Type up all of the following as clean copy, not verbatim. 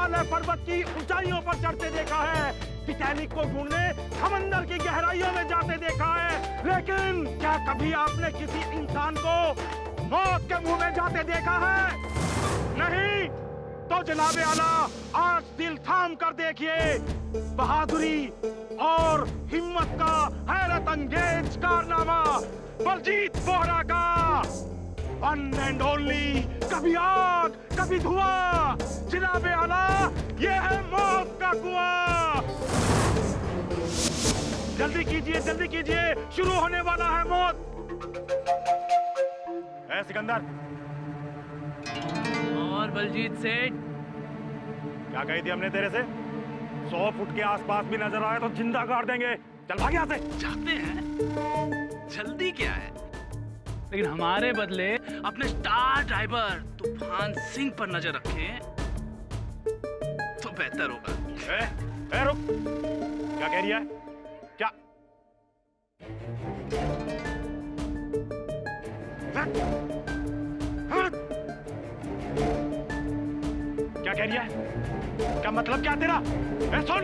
हिमालय पर्वत की ऊंचाइयों पर चढ़ते देखा है, टिटैनिक को ढूंढने समंदर की गहराइयों में जाते देखा है, लेकिन क्या कभी आपने किसी इंसान को मौत के मुंह में जाते देखा है? नहीं। तो जनाबे आला, आज दिल थाम कर देखिए बहादुरी और हिम्मत का हैरत अंगेज कारनामा बलजीत बोहरा का। वन एंड ओनली, कभी आग कभी धुआं, जनाबे आला ये है मौत का कुआं। जल्दी कीजिए, शुरू होने वाला है मौत। ए सिकंदर। और बलजीत सेठ, क्या कही थी हमने तेरे से? 100 फुट के आसपास भी नजर आए तो जिंदा गाड़ देंगे। चल भाग यहाँ से। चाहते हैं, जल्दी क्या है, लेकिन हमारे बदले अपने स्टार ड्राइवर तूफान सिंह पर नजर रखें तो बेहतर होगा। ए रुक, क्या कह रही है? क्या क्या कह रही है? क्या मतलब क्या तेरा? सुन,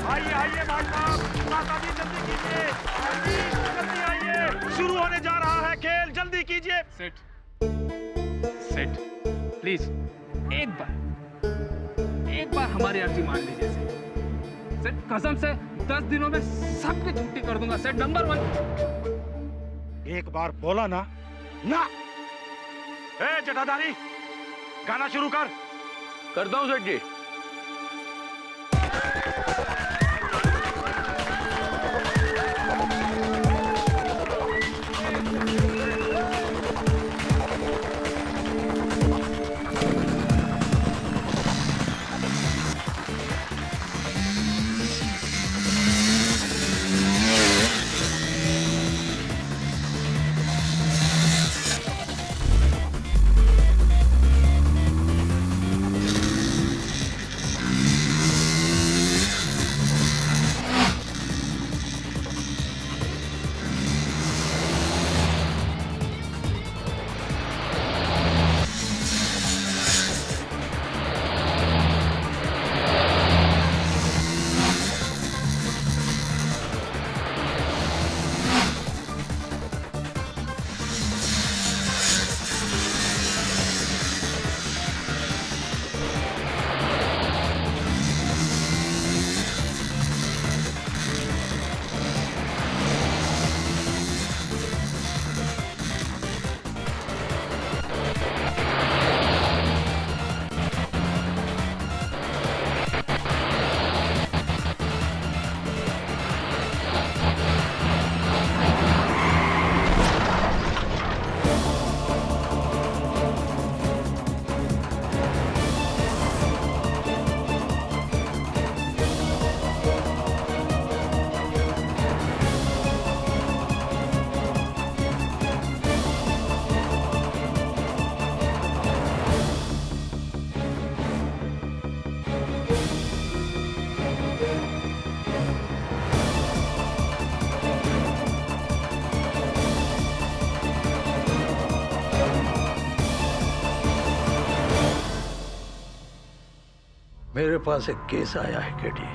आइए भाई साहब, जल्दी कीजिए, जल्दी आइए, शुरू होने जा रहा है खेल, जल्दी कीजिए। सेठ प्लीज एक बार हमारी अर्जी मान लीजिए सेठ, कसम से 10 दिनों में सबकी छुट्टी कर दूंगा सेठ, नंबर 1। एक बार बोला ना। ए जटाधारी, गाना शुरू करता हूँ सेठ जी। मेरे पास एक केस आया है केडी,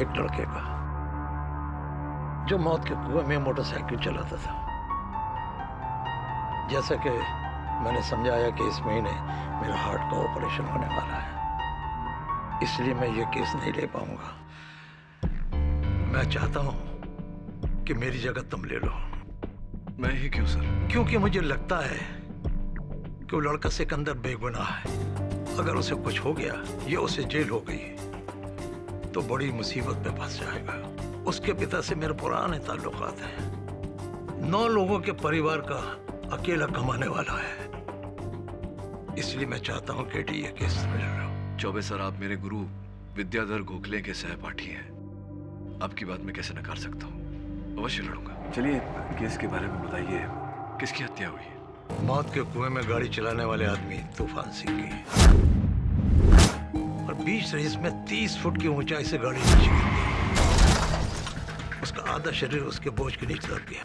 एक लड़के का जो मौत के कुएं में मोटरसाइकिल चलाता था। जैसा कि मैंने समझाया कि इस महीने मेरा हार्ट का ऑपरेशन होने वाला है, इसलिए मैं ये केस नहीं ले पाऊंगा। मैं चाहता हूं कि मेरी जगह तुम ले लो। मैं ही क्यों सर? क्योंकि मुझे लगता है कि वो लड़का सिकंदर बेगुनाह है। अगर उसे कुछ हो गया या उसे जेल हो गई तो बड़ी मुसीबत में फंस जाएगा। उसके पिता से मेरे पुराने ताल्लुकात हैं। 9 लोगों के परिवार का अकेला कमाने वाला है। इसलिए मैं चाहता हूं कि ये केस मिल रहा हूं। चौबे सर, आप मेरे गुरु विद्याधर गोखले के सहपाठी हैं। आपकी बात मैं कैसे नकार सकता हूँ? अवश्य लड़ूंगा। चलिए केस के बारे में बताइए, किसकी हत्या हुई है? मौत के कुएं में गाड़ी चलाने वाले आदमी तूफान सिंह की, और बीच रेस में 30 फुट की ऊंचाई से गाड़ी नीचे गिर गई। उसका आधा शरीर उसके बोझ के नीचे दब गया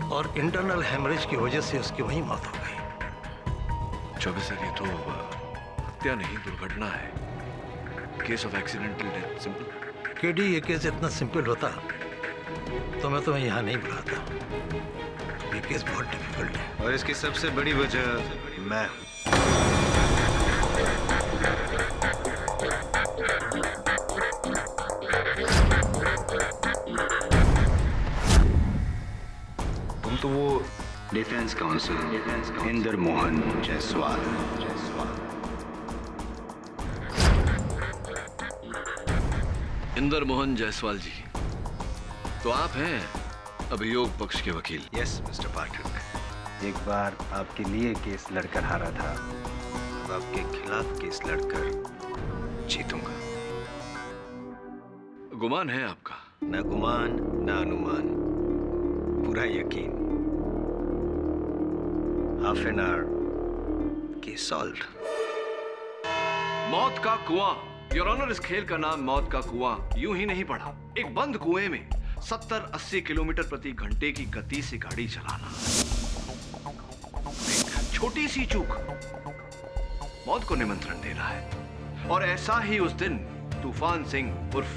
और इंटरनल हेमरेज की वजह से उसकी वहीं मौत हो गई। चौबे सर, ये तो हत्या नहीं, दुर्घटना है। Case of accidental death, simple. KD, ये केस इतना सिंपल होता तो मैं तुम्हें यहाँ नहीं बुलाता। ये केस बहुत डिफिकल्ट है और इसकी सबसे बड़ी वजह मैं हूं। तुम तो वो डिफेंस काउंसिल इंदर मोहन जायसवाल। इंदर मोहन जायसवाल जी, तो आप हैं अभियोग पक्ष के वकील? यस मिस्टर पाठक, एक बार आपके लिए केस लड़कर हारा था, अब आपके खिलाफ केस लड़कर जीतूंगा। गुमान है आपका? ना गुमान ना अनुमान, पूरा यकीन। Half an hour case solved. मौत का कुआं। योर ऑनर, इस खेल का नाम मौत का कुआं यूं ही नहीं पड़ा। एक बंद कुएं में 70-80 किलोमीटर प्रति घंटे की गति से गाड़ी चलाना, एक छोटी सी चूक मौत को निमंत्रण दे रहा है। और ऐसा ही उस दिन तूफान सिंह उर्फ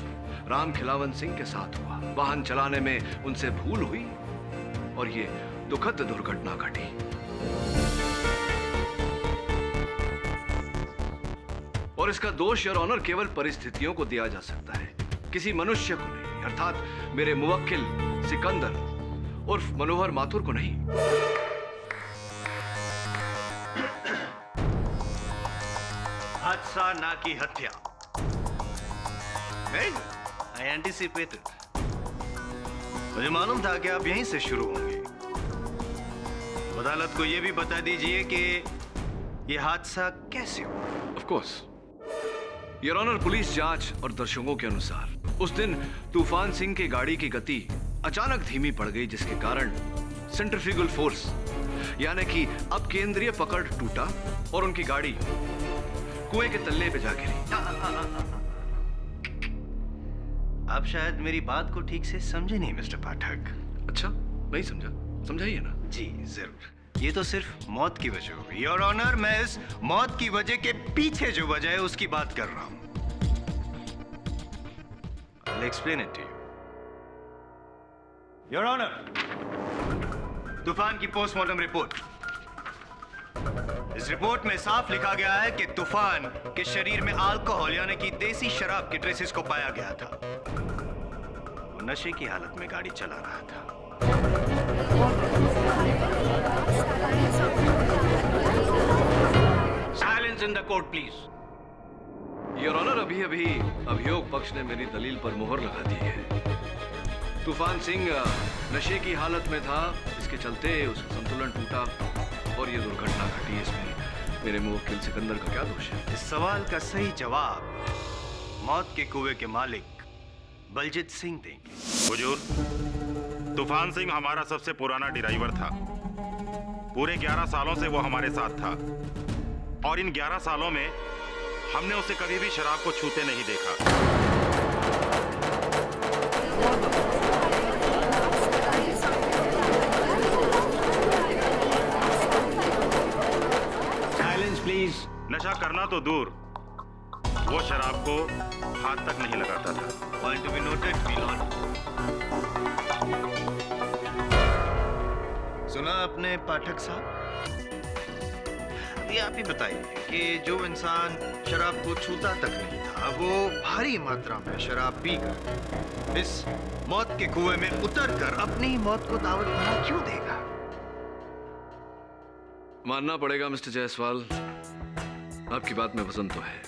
राम खिलावन सिंह के साथ हुआ। वाहन चलाने में उनसे भूल हुई और ये दुखद दुर्घटना घटी। और इसका दोष योर ऑनर केवल परिस्थितियों को दिया जा सकता है, किसी मनुष्य को नहीं, अर्थात मेरे मुवक्किल सिकंदर उर्फ मनोहर माथुर को नहीं। हादसा ना की हत्या। आई एंटिसिपेटेड। मुझे मालूम था कि आप यहीं से शुरू होंगे। अदालत को यह भी बता दीजिए कि यह हादसा कैसे हुआ। ऑफ कोर्स योर ऑनर, पुलिस जांच और दर्शकों के अनुसार उस दिन तूफान सिंह की गाड़ी की गति अचानक धीमी पड़ गई, जिसके कारण सेंट्रीफ्यूगल फोर्स यानी कि अब केंद्रीय पकड़ टूटा और उनकी गाड़ी कुएं के तल्ले पे जा गिरी। आप शायद मेरी बात को ठीक से समझे नहीं मिस्टर पाठक। अच्छा, नहीं समझा, समझाइए ना। जी जरूर। ये तो सिर्फ मौत की वजह होगी योर ऑनर। मैं इस मौत की वजह के पीछे जो वजह है उसकी बात कर रहा हूं। I'll explain it to you. Your honour, तूफान की पोस्टमार्टम रिपोर्ट। इस रिपोर्ट में साफ लिखा गया है कि तूफान के शरीर में अल्कोहल यानी कि देसी शराब के ट्रेसेस को पाया गया था। वो नशे की हालत में गाड़ी चला रहा था। Silence in the court please. Your honour, अभी अभी अभियोग पक्ष ने मेरी दलील पर मुहर लगा दी है। तूफान सिंह नशे की हालत में था, इसके चलते उसका संतुलन टूटा और ये दुर्घटना घटी। इसमें मेरे मुवक्किल सिकंदर का क्या दोष है? इस सवाल का सही जवाब मौत के कुएं के मालिक बलजीत सिंह देंगे। हुजूर, तूफान सिंह हमारा सबसे पुराना ड्राइवर था। पूरे 11 सालों से वो हमारे साथ था और इन 11 सालों में हमने उसे कभी भी शराब को छूते नहीं देखा। Silence please. नशा करना तो दूर, वो शराब को हाथ तक नहीं लगाता था। Point to be noted milord. सुना आपने पाठक साहब? ये आप ही बताइए कि जो इंसान शराब को छूता तक नहीं था, वो भारी मात्रा में शराब पीकर इस मौत के कुएं में उतरकर अपनी मौत को दावत बना क्यों देगा? मानना पड़ेगा मिस्टर जायसवाल, आपकी बात में वजन तो है,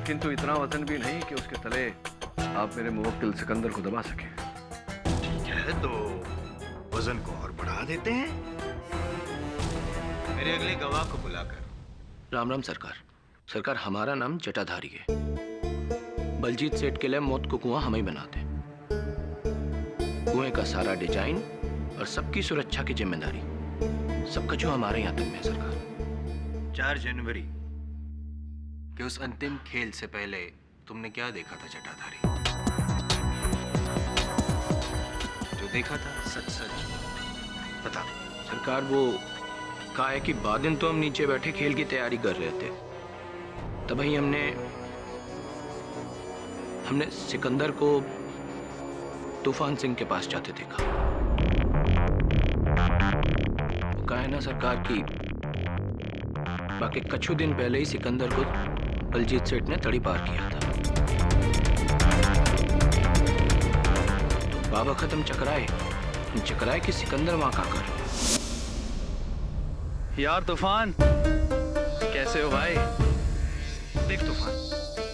किंतु इतना वजन भी नहीं कि उसके तले आप मेरे मुवक्किल सिकंदर को दबा सके। ठीक है, तो वजन को और बढ़ा देते हैं। मेरे अगले गवाह को बुलाकर। राम राम सरकार। सरकार, हमारा नाम जटाधारी है। बलजीत सेठ के लिए मौत को कुआं हम ही बनाते हैं। कुएं का सारा डिजाइन और सबकी सुरक्षा की जिम्मेदारी सबका जो हमारे यहाँ तक में है सरकार। 4 जनवरी के उस अंतिम खेल से पहले तुमने क्या देखा था जटाधारी? देखा था, सच सच बता। सरकार वो काहे कि बाद दिन तो हम नीचे बैठे खेल की तैयारी कर रहे थे, तभी हमने सिकंदर को तूफान सिंह के पास जाते देखा। वो कहा है ना सरकार की बाकी कुछ दिन पहले ही सिकंदर को बलजीत सेठ ने तड़ी पार किया था। तो बाबा खत्म चकराए कि सिकंदर वहां का कर। यार तूफान, कैसे हो भाई? देख तूफान,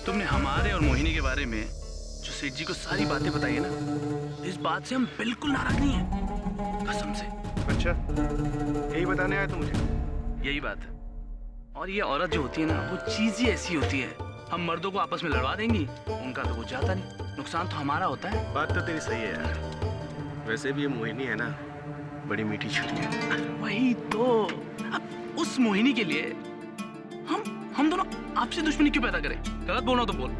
तुमने हमारे और मोहिनी के बारे में जो सेठ जी को सारी बातें बताई है ना, इस बात से हम बिल्कुल नाराज नहीं हैं, कसम से। अच्छा, यही बताने आया तू मुझे? यही बात है। और ये औरत जो होती है ना, वो चीज ही ऐसी होती है, हम मर्दों को आपस में लड़वा देंगी, उनका तो कुछ जाता नहीं, नुकसान तो हमारा होता है। बात तो तेरी सही है यार। वैसे भी ये मोहिनी है ना, बड़ी मीठी छुरी है। वही तो। अब उस मोहिनी के लिए हम दोनों आपसे दुश्मनी क्यों पैदा करें? गलत बोलना तो बोल।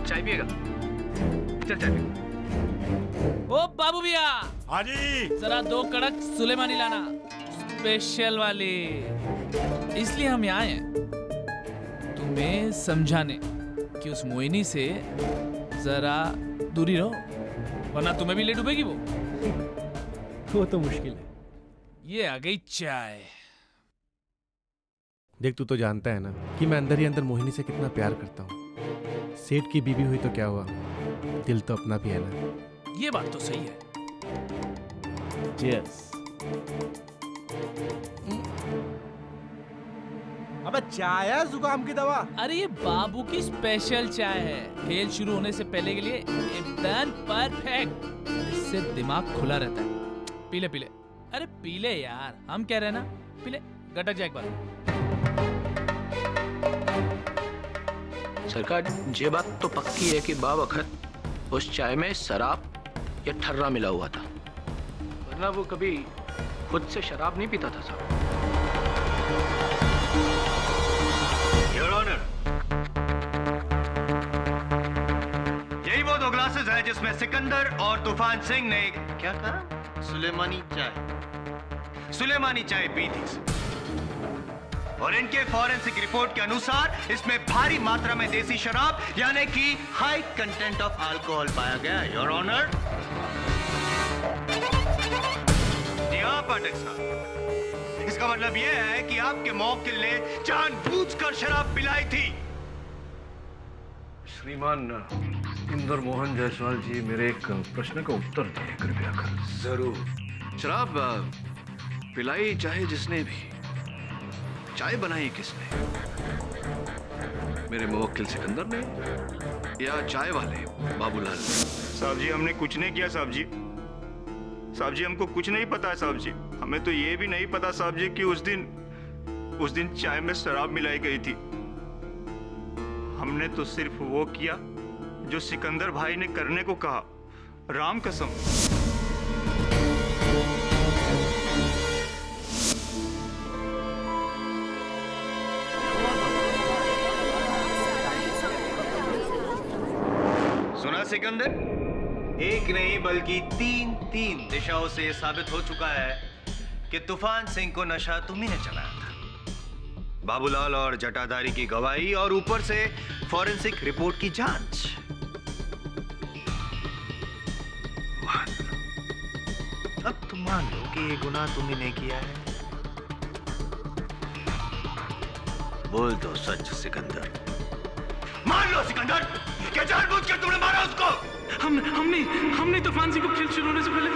चाय पिएगा? चल चाय पिएगा। ओ बाबू भैया, हाँ जी। जरा 2 कड़क सुलेमानी लाना, स्पेशल वाली। इसलिए हम यहाँ हैं तुम्हें समझाने कि उस मोहिनी से जरा दूरी रहो, वरना तुम्हें भी ले डूबेगी वो तो मुश्किल है। ये आ गई चाय। देख, तू तो जानता है ना कि मैं अंदर ही अंदर मोहिनी से कितना प्यार करता हूँ। सेठ की बीवी हुई तो क्या हुआ, दिल तो अपना भी है ना। ये बात तो सही है। Cheers। अबे चाय है जुकाम की दवा? अरे ये बाबू की स्पेशल चाय है, खेल शुरू होने से पहले के लिए एकदम परफेक्ट। इससे दिमाग खुला रहता है। पीले पीले, अरे पीले यार, हम कह रहे हैं ना, पीले। गटक जाए एक बार। सरकार, ये बात तो पक्की है कि बावखत उस चाय में शराब या ठर्रा मिला हुआ था, वरना वो कभी खुद से शराब नहीं पीता था साहब। योर ऑनर, यही वो 2 ग्लासेस है जिसमें सिकंदर और तूफान सिंह ने क्या कहा? सुलेमानी चाय पी थी। और इनके फॉरेंसिक रिपोर्ट के अनुसार इसमें भारी मात्रा में देसी शराब यानी कि हाई कंटेंट ऑफ अल्कोहल पाया गया। Your honour. जी हाँ पाठक साहब, इसका मतलब यह है कि आपके मौकिल ने जानबूझकर शराब पिलाई थी। श्रीमान इंदर मोहन जायसवाल जी, मेरे एक प्रश्न का उत्तर दें कृपया कर। जरूर। शराब पिलाई चाहे जिसने भी, चाय बनाई किसने? मेरे मुवक्किल सिकंदर ने या चाय वाले बाबूलाल ने? साहब जी, हमने कुछ नहीं किया साहब जी। साहब जी, हमको कुछ नहीं पता है साहब जी। हमें तो ये भी नहीं पता साहब जी कि उस दिन चाय में शराब मिलाई गई थी। हमने तो सिर्फ वो किया जो सिकंदर भाई ने करने को कहा। राम कसम। सुना सिकंदर, एक नहीं बल्कि 3 दिशाओं से यह साबित हो चुका है कि तूफान सिंह को नशा तुम्ही ने चलाया था। बाबूलाल और जटाधारी की गवाही और ऊपर से फॉरेंसिक रिपोर्ट की जांच। अब तुम मान लो कि ये गुनाह तुम्ही ने किया है। बोल दो सच सिकंदर। मान लो सिकंदर, क्या जानबूझकर तुमने मारा उसको? हमने तूफान सिंह को खेल शुरू होने से पहले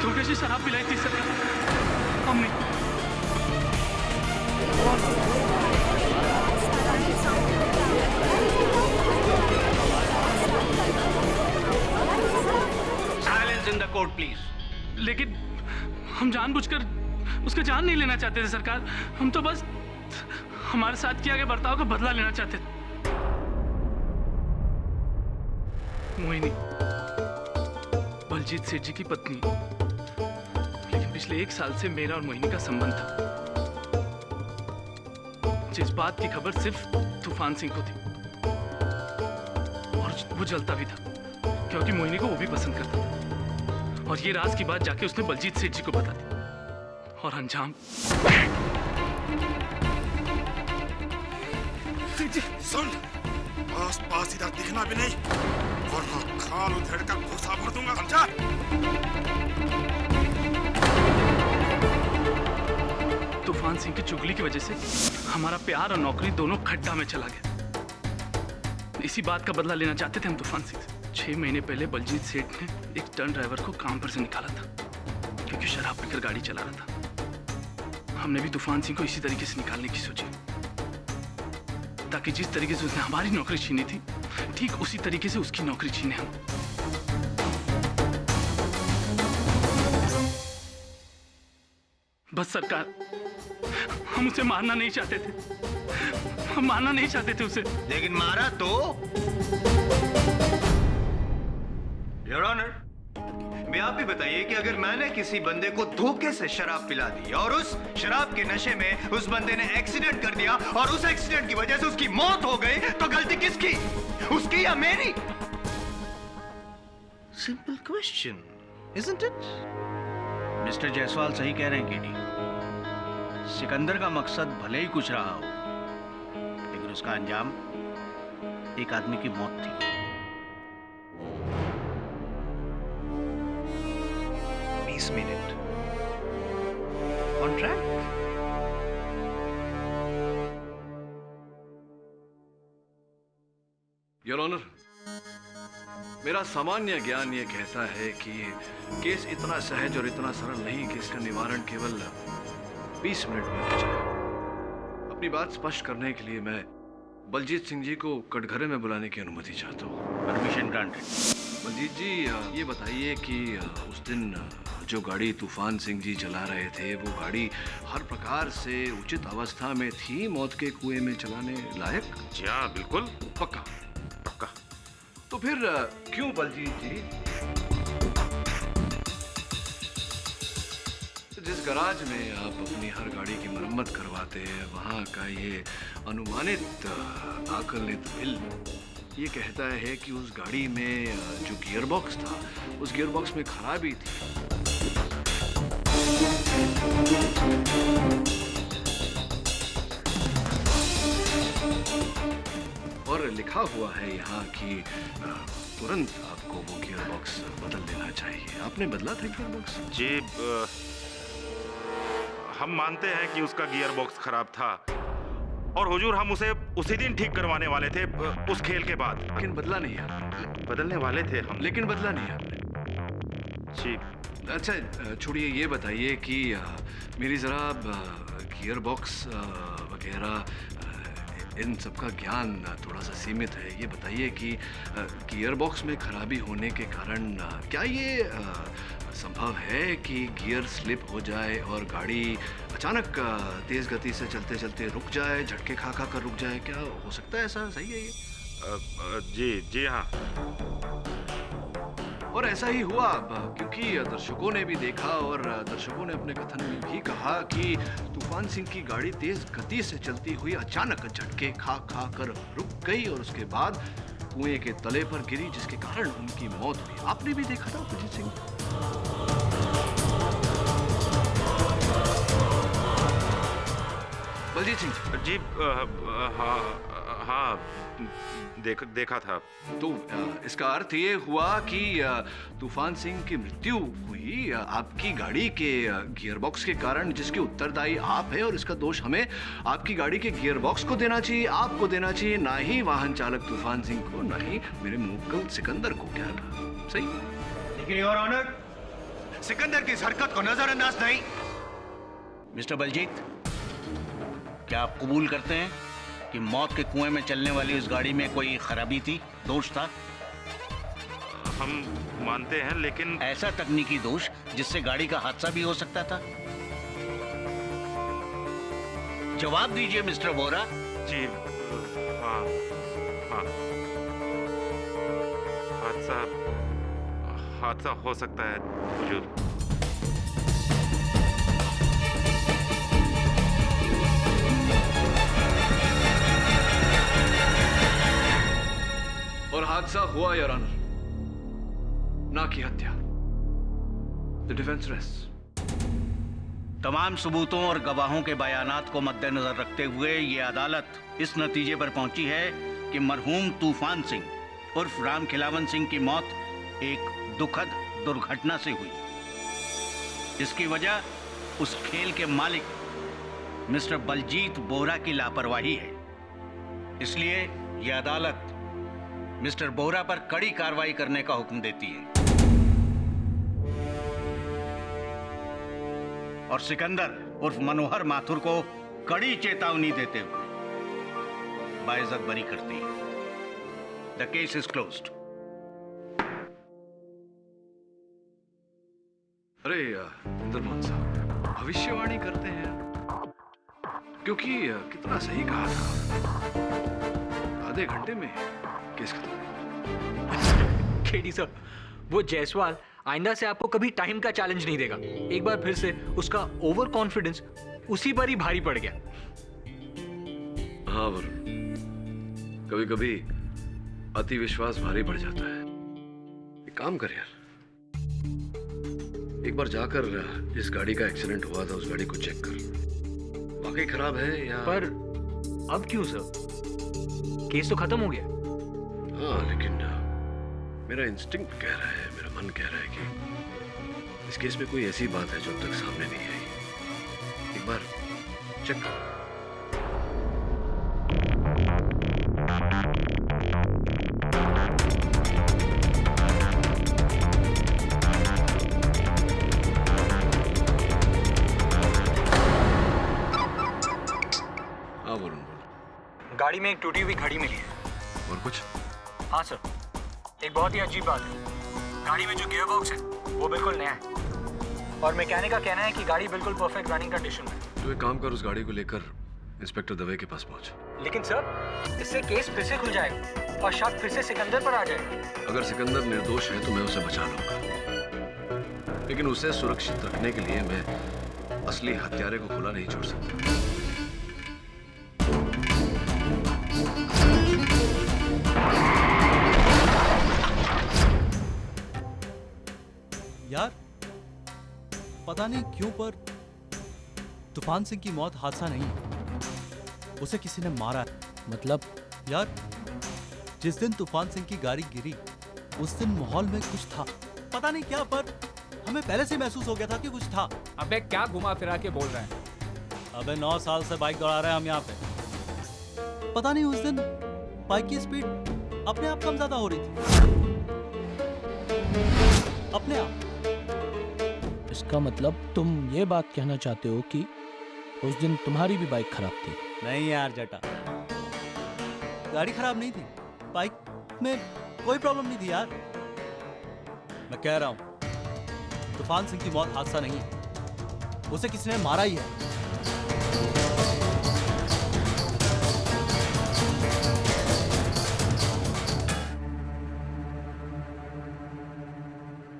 धोखे से शराब पिलाई थी सरकार। हमने। Silence in the court please. लेकिन हम जानबूझकर उसका जान नहीं लेना चाहते थे सरकार। हम तो बस हमारे साथ किया गया बर्ताव का बदला लेना चाहते थे। मोहिनी बलजीत सेठ जी की पत्नी, लेकिन पिछले 1 साल से मेरा और मोहिनी का संबंध था, जिस बात की खबर सिर्फ तूफान सिंह को थी। और वो जलता भी था क्योंकि मोहिनी को वो भी पसंद करता था। और ये राज की बात जाके उसने बलजीत सेठ जी को बता दी और अंजाम। सुन, आस पास इधर दिखना भी नहीं वरना खाल उधेड़ कर भूसा भर दूंगा, समझा? तूफान सिंह की चुगली की वजह से हमारा प्यार और नौकरी दोनों खड्डा में चला गया। इसी बात का बदला लेना चाहते थे हम तूफान सिंह से। 6 महीने पहले बलजीत सेठ ने एक टर्न ड्राइवर को काम पर से निकाला था क्योंकि शराब पीकर गाड़ी चला रहा था। हमने भी तूफान सिंह को इसी तरीके से निकालने की सोची ताकि जिस तरीके से उसने हमारी नौकरी छीनी थी ठीक उसी तरीके से उसकी नौकरी छीने हम। बस सरकार, हम उसे मारना नहीं चाहते थे, हम मारना नहीं चाहते थे उसे। लेकिन मारा तो। योर ऑनर, मैं आप ही बताइए कि अगर मैंने किसी बंदे को धोखे से शराब पिला दी और उस शराब के नशे में उस बंदे ने एक्सीडेंट कर दिया और उस एक्सीडेंट की वजह से उसकी मौत हो गई, तो गलती किसकी, उसकी या मेरी? Simple question, isn't it? Mister Jaiswal सही कह रहे हैं केडी। सिकंदर का मकसद भले ही कुछ रहा हो, लेकिन उसका अंजाम एक आदमी की मौत थी। Minute on track. Your honour, मेरा सामान्य ज्ञान ये कहता है कि केस इतना सहज और इतना सरल नहीं कि इसका निवारण केवल 20 मिनट में हो जाए। अपनी बात स्पष्ट करने के लिए मैं बलजीत सिंह जी को कटघरे में बुलाने की अनुमति चाहता हूँ। Permission granted. बलजीत जी, ये बताइए कि उस दिन जो गाड़ी तूफान सिंह जी चला रहे थे वो गाड़ी हर प्रकार से उचित अवस्था में थी मौत के कुएं में चलाने लायक? जी हाँ, बिल्कुल पक्का? पक्का। तो फिर क्यों बलजीत जी जिस गराज में आप अपनी हर गाड़ी की मरम्मत करवाते हैं वहां का ये अनुमानित आकलित बिल ये कहता है कि उस गाड़ी में जो गियर बॉक्स था उस गियर बॉक्स में खराबी थी। और लिखा हुआ है यहाँ कि तुरंत आपको वो गियर बॉक्स बदल देना चाहिए। आपने बदला था गियर बॉक्स? जी, हम मानते हैं कि उसका गियर बॉक्स खराब था और हुजूर हम उसे उसी दिन ठीक करवाने वाले थे उस खेल के बाद। लेकिन बदला नहीं आपने? बदलने वाले थे हम, लेकिन बदला नहीं आपने? जी। अच्छा छोड़िए, ये बताइए कि मेरी ज़रा गियर बॉक्स वगैरह इन सब का ज्ञान थोड़ा सा सीमित है। ये बताइए कि गियर बॉक्स में खराबी होने के कारण क्या ये संभव है कि गियर स्लिप हो जाए और गाड़ी अचानक तेज गति से चलते चलते रुक जाए, झटके खा खा कर रुक जाए? क्या हो सकता है ऐसा? सही है ये? जी हाँ। और ऐसा ही हुआ क्योंकि दर्शकों ने भी देखा और दर्शकों ने अपने कथन में भी कहा कि तूफान सिंह की गाड़ी तेज गति से चलती हुई अचानक झटके खा खा कर रुक गई और उसके बाद कुएं के तले पर गिरी, जिसके कारण उनकी मौत हुई। आपने भी देखा था बलजीत सिंह? बलजीत सिंह जी हाँ देखा था। तो इसका अर्थ ये हुआ कि तूफान सिंह की मृत्यु हुई आपकी गाड़ी के गियर बॉक्स के कारण, जिसके उत्तरदायी आप हैं और इसका दोष हमें आपकी गाड़ी के गियर बॉक्स को देना चाहिए, आपको देना चाहिए, ना ही वाहन चालक तूफान सिंह को, ना ही मेरे मुगल सिकंदर को। क्या सही? लेकिन योर ऑनर, सिकंदर की इस हरकत को नजरअंदाज नहीं। मिस्टर बलजीत, क्या आप कबूल करते हैं कि मौत के कुएं में चलने वाली उस गाड़ी में कोई खराबी थी, दोष था? हम मानते हैं, लेकिन ऐसा तकनीकी दोष जिससे गाड़ी का हादसा भी हो सकता था। जवाब दीजिए मिस्टर वोरा। जी हाँ हाँ, हादसा हो सकता है हुजूर। और हादसा हुआ योर ऑनर, ना कि हत्या। The defense rests. तमाम सबूतों और गवाहों के बयानात को मद्देनजर रखते हुए ये अदालत इस नतीजे पर पहुंची है कि मरहूम तूफान सिंह उर्फ राम खिलावन सिंह की मौत एक दुखद दुर्घटना से हुई। इसकी वजह उस खेल के मालिक मिस्टर बलजीत बोहरा की लापरवाही है। इसलिए यह अदालत मिस्टर बोहरा पर कड़ी कार्रवाई करने का हुक्म देती है और सिकंदर उर्फ मनोहर माथुर को कड़ी चेतावनी देते हुए बाइज्जत बरी करती है। The case is closed. अरे इंद्रमोहन साहब, भविष्यवाणी करते हैं क्योंकि कितना सही कहा था, आधे घंटे में केस खत्म। केडी सर, वो जायसवाल आइंदा से आपको कभी टाइम का चैलेंज नहीं देगा। एक बार फिर से उसका ओवर कॉन्फिडेंस उसी पर ही भारी पड़ गया। हाँ वरुण, कभी कभी अति विश्वास भारी पड़ जाता है। एक काम कर यार, एक बार जाकर जिस गाड़ी का एक्सीडेंट हुआ था उस गाड़ी को चेक कर, वाकई खराब है या। पर अब क्यों सर, केस तो खत्म हो गया। हाँ लेकिन मेरा इंस्टिंक्ट कह रहा है, मेरा मन कह रहा है कि इस केस में कोई ऐसी बात है जो अब तक सामने नहीं आई। एक बार चेक करो। हाँ वरुण बोलो। गाड़ी में एक टूटी हुई घड़ी मिली है। और कुछ? हाँ सर, एक बहुत ही अजीब बात है, गाड़ी में जो गियर बॉक्स है वो बिल्कुल नया है और मैकेनिक का कहना है कि गाड़ी बिल्कुल परफेक्ट रनिंग कंडीशन में है। तो एक काम कर, उस गाड़ी को लेकर इंस्पेक्टर दवे के पास पहुंच। लेकिन सर, इससे केस फिर से खुल जाएगा और शक फिर से सिकंदर पर आ जाएगा। अगर सिकंदर निर्दोष है तो मैं उसे बचा लूंगा, लेकिन उसे सुरक्षित रखने के लिए मैं असली हत्यारे को खुला नहीं छोड़ सकता। यार पता नहीं क्यों पर तूफान सिंह की मौत हादसा नहीं है, उसे किसी ने मारा है। मतलब? यार जिस दिन तूफान सिंह की गाड़ी गिरी उस दिन माहौल में कुछ था, पता नहीं क्या, पर हमें पहले से महसूस हो गया था कि कुछ था। अबे क्या घुमा फिरा के बोल रहे हैं? अबे 9 साल से बाइक दौड़ा रहे हैं हम यहाँ पे, पता नहीं उस दिन बाइक की स्पीड अपने आप कम ज्यादा हो रही थी, अपने आप। इसका मतलब तुम ये बात कहना चाहते हो कि उस दिन तुम्हारी भी बाइक खराब थी? नहीं यार जटा, गाड़ी खराब नहीं थी, बाइक में कोई प्रॉब्लम नहीं थी यार। मैं कह रहा हूं तूफान सिंह की मौत हादसा नहीं है, उसे किसी ने मारा ही है।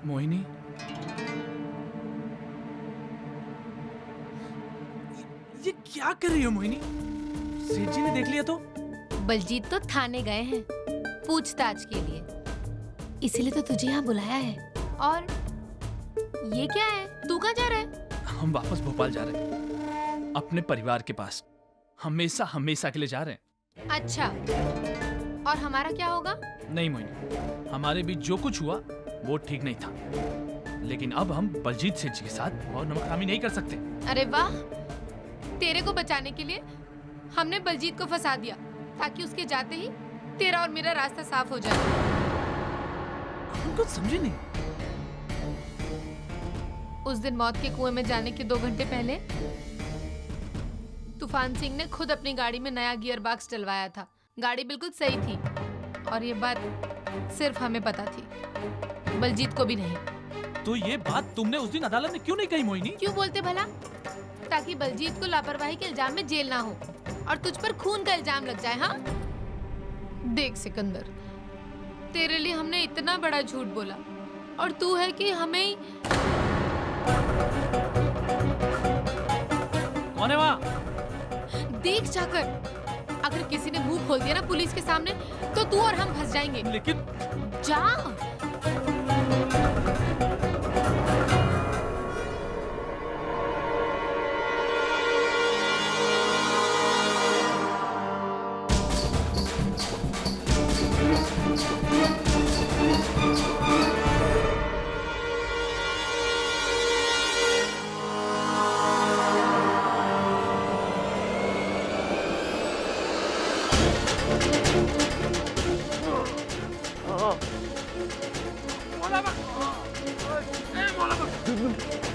मोहिनी, ये क्या कर रही हो मोहिनी? सेठ जी ने देख लिया तो? बलजीत तो थाने गए हैं पूछताछ के लिए, इसीलिए तो तुझे यहाँ बुलाया है। और ये क्या है, तू कहाँ जा रहा है? हम वापस भोपाल जा रहे हैं, अपने परिवार के पास, हमेशा हमेशा के लिए जा रहे हैं। अच्छा, और हमारा क्या होगा? नहीं मोहिनी, हमारे बीच जो कुछ हुआ वो ठीक नहीं था, लेकिन अब हम बलजीत सेठ जी के साथ और नमकरामी नहीं कर सकते। अरे वाह, तेरे को बचाने के लिए हमने बलजीत को फंसा दिया ताकि उसके जाते ही तेरा और मेरा रास्ता साफ हो जाए। हम कुछ समझे नहीं। उस दिन मौत के कुएं में जाने के 2 घंटे पहले तूफान सिंह ने खुद अपनी गाड़ी में नया गियर बॉक्स डलवाया था। गाड़ी बिल्कुल सही थी और ये बात सिर्फ हमें पता थी, बलजीत को भी नहीं। तो ये बात तुमने उस दिन अदालत में क्यों नहीं कही मोहिनी? क्यों बोलते भला? ताकि बलजीत को लापरवाही के इल्जाम में जेल ना हो और तुझ पर खून का इल्जाम लग जाए। हाँ देख सिकंदर, तेरे लिए हमने इतना बड़ा झूठ बोला और तू है कि हमें ही... कौन है वहाँ? देख जाकर, अगर किसी ने मुंह खोल दिया ना पुलिस के सामने तो तू और हम फंस जाएंगे। लेकिन जा।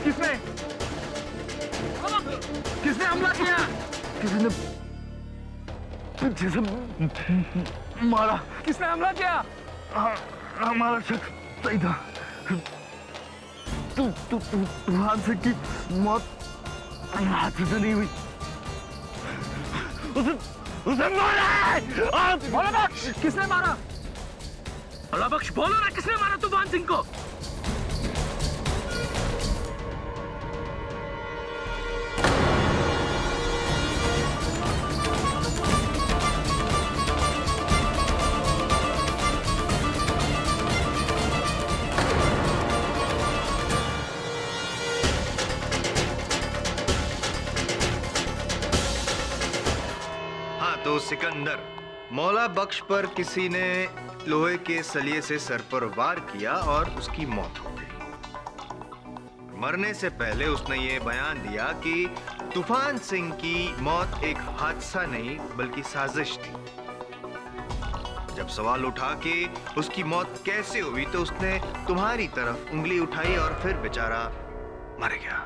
किसने किसने हमला किया? किसी ने पीछे से मारा। किसने हमला किया? हमारा शक सही था। तूफान सिंह की मौत हाथ से नहीं हुई, उसे मारा है। भोला बख्श, किसने मारा? भोला बख्श बोलो ना, किसने मारा तूफान सिंह को? तो सिकंदर, मौला बख्श पर किसी ने लोहे के सलिए से सर पर वार किया और उसकी मौत हो गई। मरने से पहले उसने ये बयान दिया कि तूफान सिंह की मौत एक हादसा नहीं बल्कि साजिश थी। जब सवाल उठा कि उसकी मौत कैसे हुई तो उसने तुम्हारी तरफ उंगली उठाई और फिर बेचारा मर गया।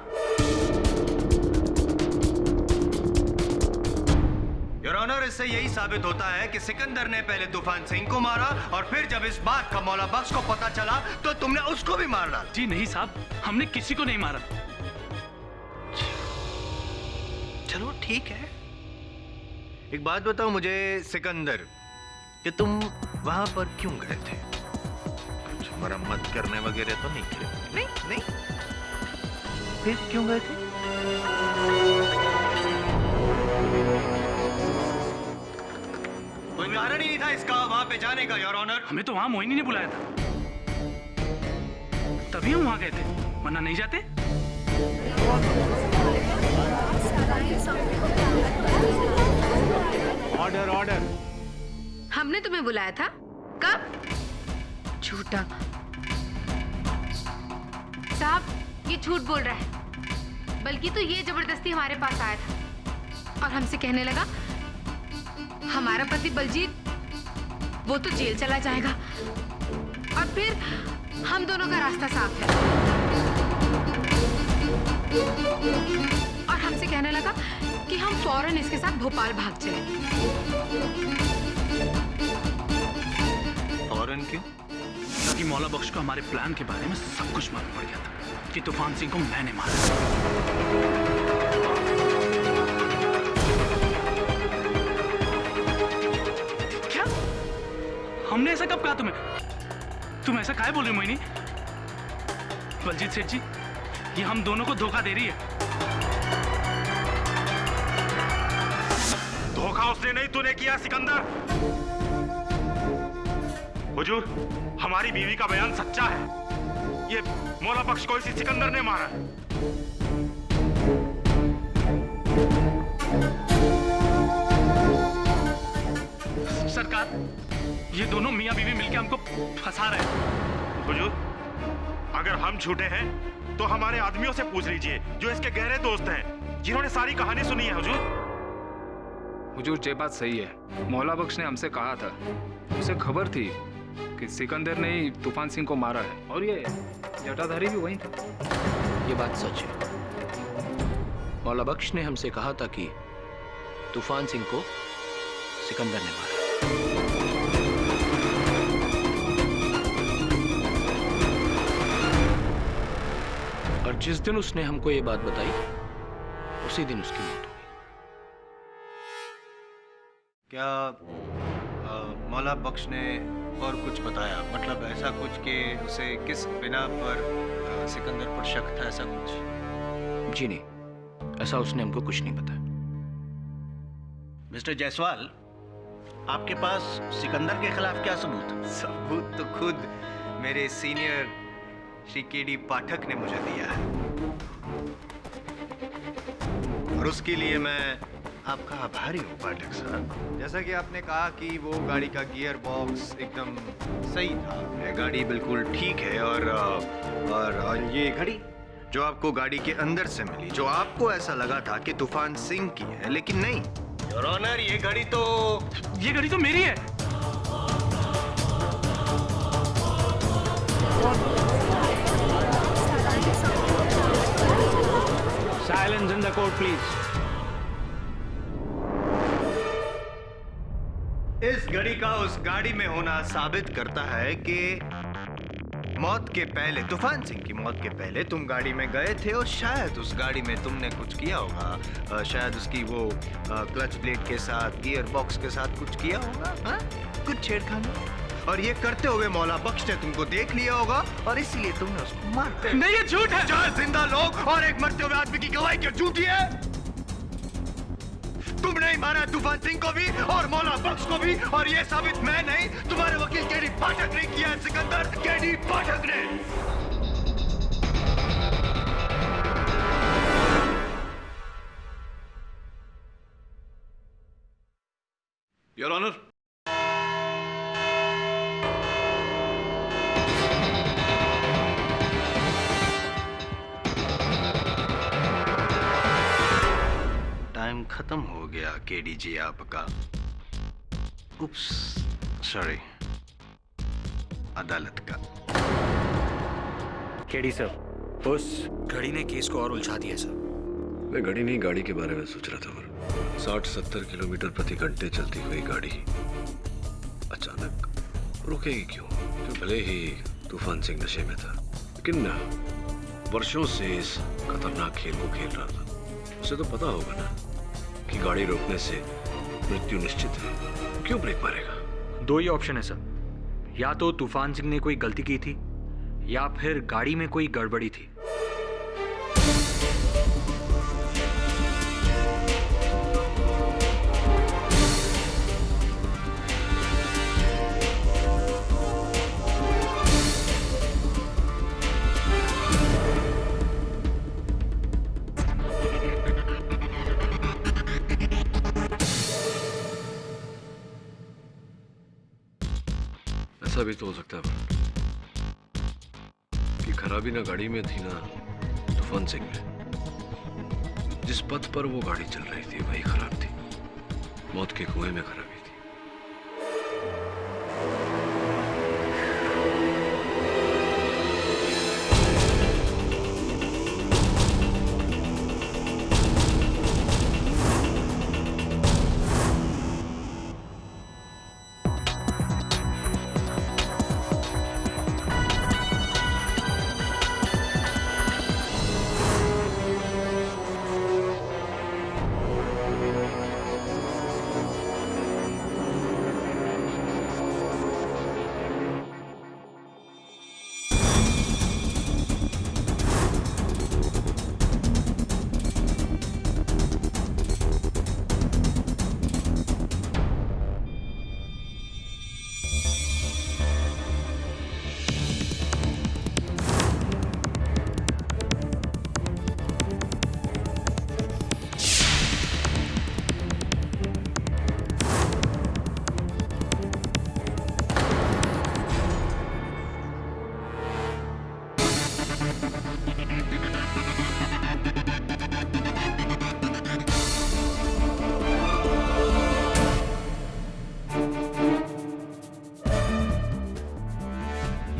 योर ऑनर, इससे यही साबित होता है कि सिकंदर ने पहले तूफान सिंह को मारा और फिर जब इस बात का मौला बख्श को पता चला तो तुमने उसको भी मार डाला। जी नहीं साहब, हमने किसी को नहीं मारा। चलो ठीक है, एक बात बताओ मुझे सिकंदर, कि तुम वहां पर क्यों गए थे? कुछ मरम्मत करने वगैरह तो नहीं किए? नहीं। फिर क्यों गए थे? कोई कारण ही नहीं था इसका वहां पे जाने का, योर ऑनर। हमें तो वहां मोहिनी ने बुलाया था, तभी हम वहां गए थे, वरना नहीं जाते। Order order. हमने तुम्हें बुलाया था? कब? झूठा साहब, ये झूठ बोल रहा है। बल्कि तो ये जबरदस्ती हमारे पास आया था और हमसे कहने लगा हमारा पति बलजीत वो तो जेल चला जाएगा और फिर हम दोनों का रास्ता साफ है। और हमसे कहने लगा कि हम फौरन इसके साथ भोपाल भाग चले। फौरन क्यों? ताकि मौला बख्श को हमारे प्लान के बारे में सब कुछ मालूम पड़ गया था कि तूफान सिंह को मैंने मारा। हमने ऐसा कब कहा तुम्हें? तुम ऐसा काहे बोल रहे हो मोहिनी? बलजीत सेठ जी, ये हम दोनों को धोखा दे रही है। धोखा उसने नहीं, तूने किया सिकंदर। हुजूर, हमारी बीवी का बयान सच्चा है। ये मौला बख्श को इसी सिकंदर ने मारा है। सरकार, ये दोनों मियां बीवी मिलकर हमको फंसा रहे हैं। हुजूर, अगर हम झूठे हैं तो हमारे आदमियों से पूछ लीजिए जो इसके गहरे दोस्त हैं, जिन्होंने सारी कहानी सुनी है। हुजूर, ये बात सही है। मौला बख्श ने हमसे कहा था, उसे खबर थी कि सिकंदर ने ही तूफान सिंह को मारा है और ये जटाधारी भी वही था। ये बात सच है। मौला बख्श ने हमसे कहा था कि तूफान सिंह को सिकंदर ने मारा। और जिस दिन उसने हमको ये बात बताई उसी दिन उसकी मौत हो गई। क्या मौला बख्श ने और कुछ बताया? मतलब ऐसा कुछ कि उसे किस बिना पर सिकंदर पर शक था, ऐसा कुछ? जी नहीं, ऐसा उसने हमको कुछ नहीं बताया। मिस्टर जायसवाल, आपके पास सिकंदर के खिलाफ क्या सबूत? सबूत तो खुद मेरे सीनियर श्री केडी पाठक ने मुझे दिया है और उसके लिए मैं आपका आभारी हूँ पाठक साहब। जैसा कि आपने कहा कि वो गाड़ी का गियर बॉक्स एकदम सही था, ये गाड़ी बिल्कुल ठीक है और ये घड़ी जो आपको गाड़ी के अंदर से मिली, जो आपको ऐसा लगा था कि तूफान सिंह की है, लेकिन नहीं योर ऑनर, ये घड़ी तो मेरी है। Silence in the court, please. इस घड़ी का उस गाड़ी में होना साबित करता है कि मौत के पहले, तूफान सिंह की मौत के पहले तुम गाड़ी में गए थे और शायद उस गाड़ी में तुमने कुछ किया होगा। शायद उसकी वो क्लच प्लेट के साथ, गियर बॉक्स के साथ कुछ किया होगा, हाँ? कुछ छेड़खानी। और ये करते हुए मौला बख्श ने तुमको देख लिया होगा और इसीलिए तुमने उसको मार दिया। नहीं, ये झूठ है। 4 जिंदा लोग और एक मरते हुए आदमी की गवाही क्यों झूठी है? तुमने ही मारा तूफान सिंह को भी और मौला बख्श को भी, और ये साबित मैं नहीं, तुम्हारे वकील केडी पाठक ने किया है सिकंदर, केडी पाठक ने। योर ऑनर, टाइम खत्म हो गया केडीजी आपका। उप्स, सॉरी, अदालत का। केडी सर, उस घड़ी ने केस को और उलझा दिया सर। मैं घड़ी नहीं, गाड़ी के बारे में सोच रहा था। 60-70 किलोमीटर प्रति घंटे चलती हुई गाड़ी अचानक रुकेगी क्यों? जो भले ही तूफान सिंह नशे में था, लेकिन वर्षों से इस खतरनाक खेल को खेल रहा था। उसे तो पता होगा ना कि गाड़ी रोकने से मृत्यु निश्चित है, क्यों ब्रेक मारेगा? 2 ही ऑप्शन है सर, या तो तूफान सिंह ने कोई गलती की थी या फिर गाड़ी में कोई गड़बड़ी थी। ऐसा भी तो हो सकता है कि खराबी ना गाड़ी में थी ना तूफान सिंह में। जिस पथ पर वो गाड़ी चल रही थी वही खराब थी, मौत के कुएं में खराबी थी।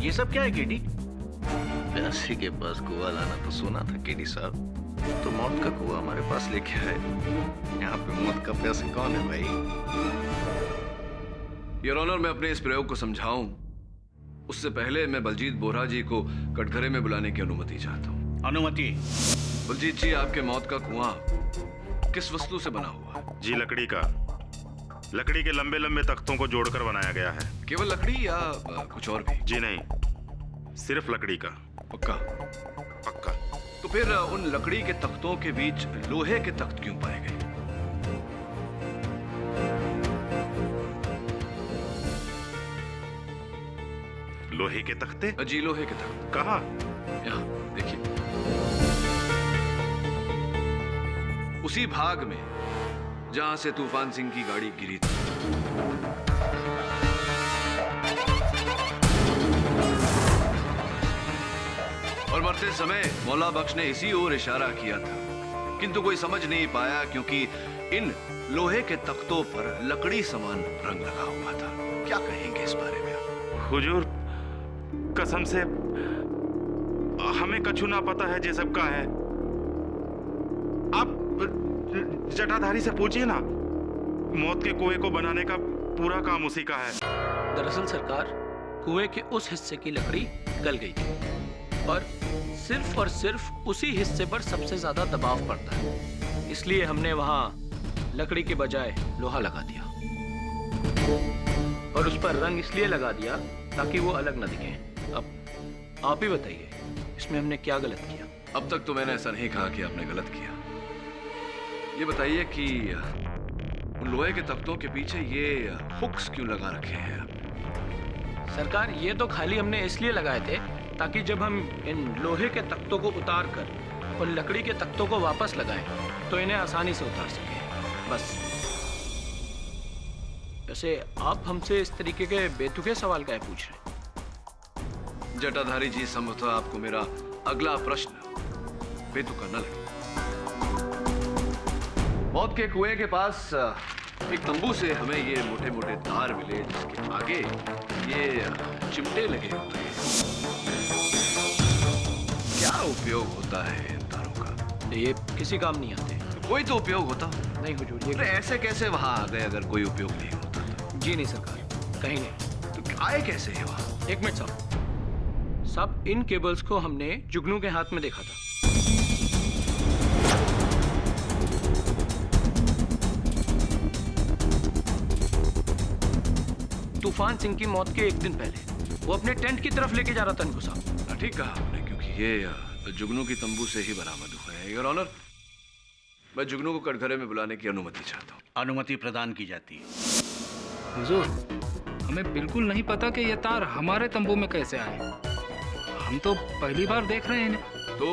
ये सब क्या है केडी? प्यासी के पास कुआं लाना तो सुना था केडी साहब, तो मौत का कुआं हमारे पास लेके आए। यहाँ पे मौत का प्यासी कौन है भाई? योर ऑनर, मैं अपने इस प्रयोग को समझाऊं उससे पहले मैं बलजीत बोरा जी को कटघरे में बुलाने की अनुमति चाहता हूँ। अनुमति। बलजीत जी, आपके मौत का कुआं किस वस्तु से बना हुआ है? जी, लकड़ी का। लकड़ी के लंबे लंबे तख्तों को जोड़कर बनाया गया है। केवल लकड़ी या कुछ और भी? जी नहीं, सिर्फ लकड़ी का। पक्का? पक्का। तो फिर उन लकड़ी के तख्तों के बीच लोहे के तख्त क्यों पाए गए? लोहे के तख्ते? जी, लोहे के तख्त। कहाँ? यहाँ देखिए, उसी भाग में जहां से तूफान सिंह की गाड़ी गिरी थी। और मरते समय मौला बख्श ने इसी ओर इशारा किया था, किंतु कोई समझ नहीं पाया क्योंकि इन लोहे के तख्तों पर लकड़ी समान रंग लगा हुआ था। क्या कहेंगे इस बारे में आप? हुजूर, कसम से हमें कछु ना पता है, ये सब का है। आप जटाधारी से पूछिए ना, मौत के कुएं को बनाने का पूरा काम उसी का है। दरअसल सरकार, कुएं के उस हिस्से की लकड़ी गल गई थी और सिर्फ उसी हिस्से पर सबसे ज्यादा दबाव पड़ता है, इसलिए हमने वहां लकड़ी के बजाय लोहा लगा दिया और उस पर रंग इसलिए लगा दिया ताकि वो अलग न दिखे। अब आप ही बताइए, इसमें हमने क्या गलत किया? अब तक तो मैंने ऐसा नहीं कहा कि आपने गलत किया। ये बताइए कि उन लोहे के तख्तों के पीछे ये हुक्स क्यों लगा रखे हैं? सरकार, ये तो खाली हमने इसलिए लगाए थे ताकि जब हम इन लोहे के तख्तों को उतार कर उन लकड़ी के तख्तों को वापस लगाएं तो इन्हें आसानी से उतार सकें, बस। वैसे आप हमसे इस तरीके के बेतुके सवाल काहे पूछ रहे हैं? जटाधारी जी, संभवतः आपको मेरा अगला प्रश्न बेतुका न लगे। मौत के कुएं के पास एक तंबू से हमें ये मोटे मोटे तार मिले जिसके आगे ये चिमटे लगे होते हैं। क्या उपयोग होता है इन तारों का? ये किसी काम नहीं आते। कोई तो उपयोग होता नहीं हुजूर, ये ऐसे कैसे वहां आ गए अगर कोई उपयोग नहीं होता तो? जी नहीं सरकार, कहीं नहीं। तो आए कैसे है वहां? एक मिनट साहब, इन केबल्स को हमने जुगनू के हाथ में देखा था। तूफान सिंह की मौत के एक दिन पहले वो अपने टेंट की तरफ लेके जा रहा था इनको साहब। ठीक कहा आपने, क्योंकि ये जुगनू की तंबू से ही बरामद हुए हैं। योर ऑनर, मैं जुगनू को कटघरे में बुलाने की अनुमति चाहता हूँ। अनुमति प्रदान की जाती है। हुजूर, हमें बिल्कुल नहीं पता कि ये तार हमारे तंबू में कैसे आए। हम तो पहली बार देख रहे हैं इन्हें। तो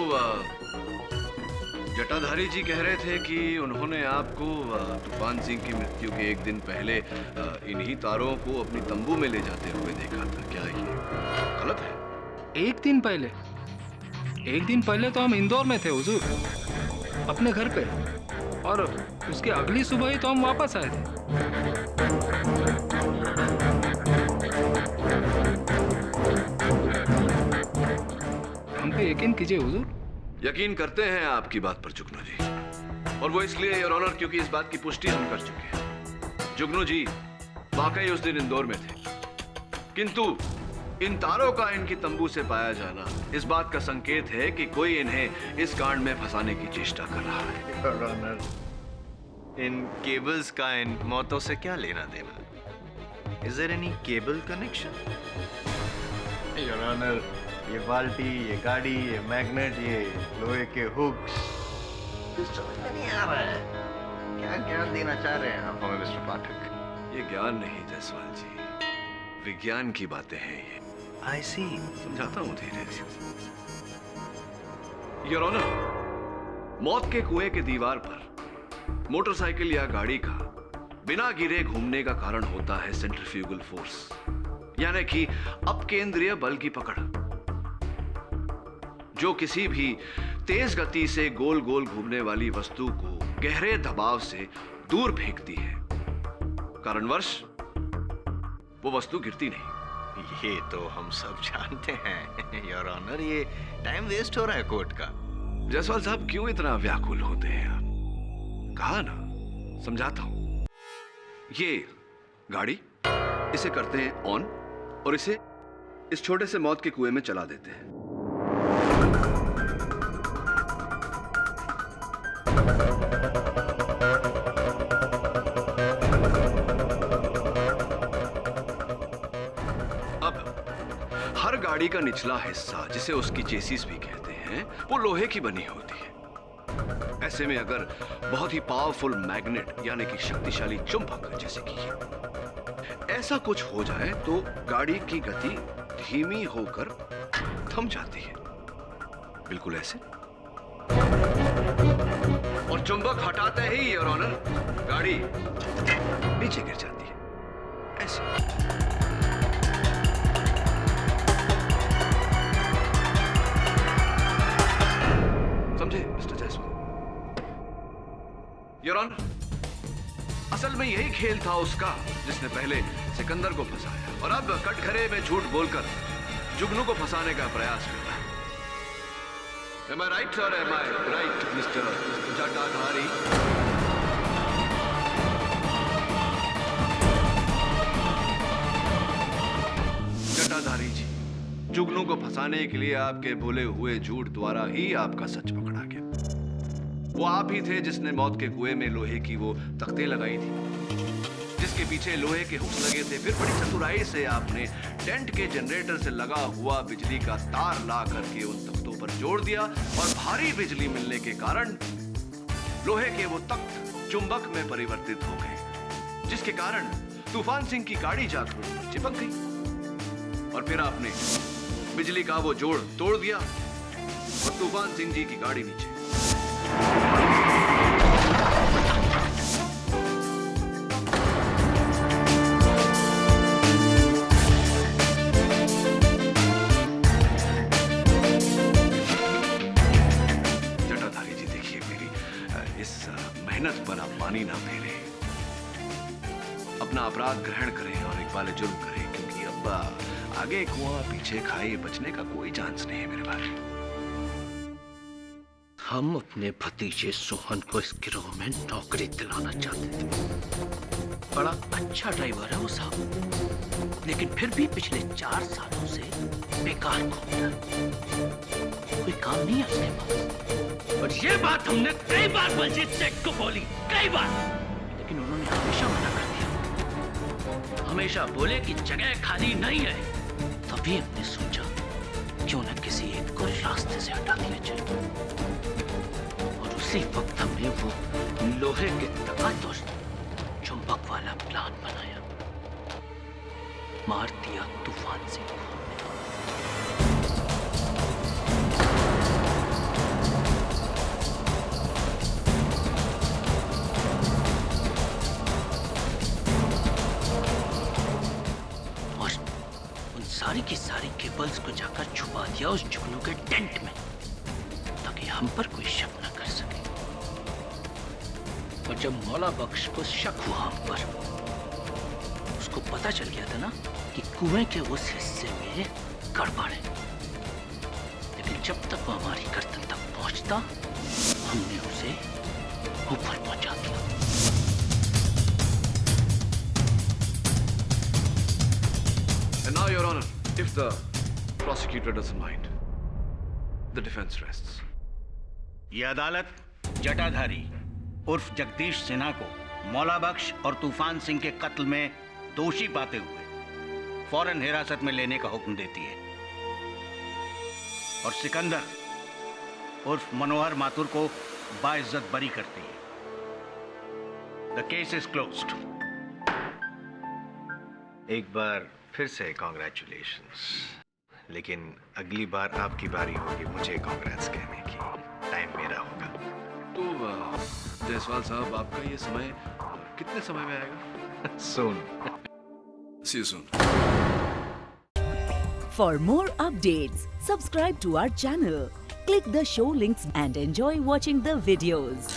जटाधारी जी कह रहे थे कि उन्होंने आपको तूफान सिंह की मृत्यु के एक दिन पहले इन्हीं तारों को अपनी तंबू में ले जाते हुए देखा था। क्या ये गलत है? एक दिन पहले? एक दिन पहले तो हम इंदौर में थे हुजूर, अपने घर पे, और उसके अगली सुबह ही तो हम वापस आए थे। हम पे यकीन कीजिए हुजूर। यकीन करते हैं आपकी बात पर जुगनू जी, और वो इसलिए योर ऑनर क्योंकि इस बात की पुष्टि हम कर चुके हैं। जुगनू जी वाकई उस दिन इंदौर में थे, किंतु इन तारों का इनकी तंबू से पाया जाना इस बात का संकेत है कि कोई इन्हें इस कांड में फंसाने की चेष्टा कर रहा है। योर ऑनर, इन केबल्स का इन मौतों से क्या लेना देना? Is there any cable connection? Your honour, ये बाल्टी, ये गाड़ी, ये मैग्नेट, ये लोहे के हुक्स, समझ में नहीं आ रहा है। क्या ज्ञान देना चाह रहे हैं आप हमें मिस्टर पाठक? ये ज्ञान नहीं जायसवाल जी, विज्ञान की बातें हैं ये। आई सी, समझाता हूँ धीरे से। योर ऑनर, मौत के कुएं के दीवार पर मोटरसाइकिल या गाड़ी का बिना गिरे घूमने का कारण होता है सेंट्रीफ्यूगल फोर्स, यानी कि अपकेंद्रीय बल की पकड़, जो किसी भी तेज गति से गोल गोल घूमने वाली वस्तु को गहरे दबाव से दूर फेंकती है। कारणवश वो वस्तु गिरती नहीं। ये तो हम सब जानते हैं योर ऑनर, ये टाइम वेस्ट हो रहा है कोर्ट का। जायसवाल साहब क्यों इतना व्याकुल होते हैं आप? कहा ना, समझाता हूं। ये गाड़ी, इसे करते हैं ऑन और इसे इस छोटे से मौत के कुएं में चला देते हैं। हर गाड़ी का निचला हिस्सा, जिसे उसकी चेसिस भी कहते हैं, वो लोहे की बनी होती है। ऐसे में अगर बहुत ही पावरफुल मैग्नेट यानी कि शक्तिशाली चुंबक, जैसे कि ऐसा कुछ हो जाए तो गाड़ी की गति धीमी होकर थम जाती है, बिल्कुल ऐसे। और चुंबक हटाते ही योर ऑनर गाड़ी नीचे गिर जाती है, ऐसे। समझे मिस्टर जायसवाल? योर ऑनर, असल में यही खेल था उसका जिसने पहले सिकंदर को फंसाया और अब कटघरे में झूठ बोलकर जुगनू को फंसाने का प्रयास कर रहा है। Am I right or am I right, Mr. जटाधारी? जटाधारी जी, जुगनू को फंसाने के लिए आपके बोले हुए झूठ द्वारा ही आपका सच पकड़ा गया। वो आप ही थे जिसने मौत के कुएं में लोहे की वो तख्ते लगाई थी, जिसके पीछे लोहे के हुक्स लगे थे। फिर बड़ी चतुराई से आपने टेंट के जनरेटर से लगा हुआ बिजली का तार ला करके उन तख्तों पर जोड़ दिया और भारी बिजली मिलने के कारण लोहे के वो तख्त चुंबक में परिवर्तित हो गए, जिसके कारण तूफान सिंह की गाड़ी जाकर चिपक गई। और फिर आपने बिजली का वो जोड़ तोड़ दिया और तूफान सिंह जी की गाड़ी नीचे। जटाधारी जी, देखिए मेरी इस मेहनत पर आप पानी ना फेरें, अपना अपराध ग्रहण करें और इकबाल जुर्म करें, क्योंकि अब आगे कुआं पीछे खाई बचने का कोई चांस नहीं है मेरे भाई। हम अपने भतीजे सोहन को इस गिरोह में नौकरी दिलाना चाहते थे। बड़ा अच्छा ड्राइवर है वो साहब, लेकिन फिर भी पिछले 4 सालों से बेकार घूमता है, कोई काम नहीं है उसके पास। और ये बात हमने कई बार बलजीत सेठ को बोली, कई बार, लेकिन उन्होंने हमेशा मना कर दिया। हमेशा बोले कि जगह खाली नहीं है। तभी हमने सोचा क्यों न किसी एक को रास्ते से हटा दिया जाए, और उसी वक्त हमने वो लोहे के तख्त और चुंबक वाला प्लान बनाया, मार दिया तूफान सिंह को। सारी की सारी केबल्स को जाकर छुपा दिया उस जुगनू के टेंट में, ताकि हम पर कोई शक न कर सके। और जब मौला बख्श को शक हुआ हम पर, उसको पता चल गया था ना कि कुएं के उस हिस्से में गड़बड़ है, लेकिन जब तक वो हमारी गर्दन तक पहुंचता, हमने उसे ऊपर पहुंचा दिया। And now, Your Honor, if the prosecutor doesn't mind, the defense rests. ये अदालत जटाधारी उर्फ जगदीश सिन्हा को मौला बख्श और तूफान सिंह के कत्ल में दोषी पाते हुए फौरन हिरासत में लेने का हुक्म देती है, और सिकंदर उर्फ मनोहर माथुर को बाइज्जत बरी करती है। The case is closed. एक बार फिर से कॉन्ग्रेचुलेशंस, लेकिन अगली बार आपकी बारी होगी मुझे कांग्रेस कहने की। टाइम मेरा होगा। तो जायसवाल साहब, आपका ये समय कितने समय में आएगा? Soon. See you soon. For more updates, subscribe to our channel, click the show links and enjoy watching the videos.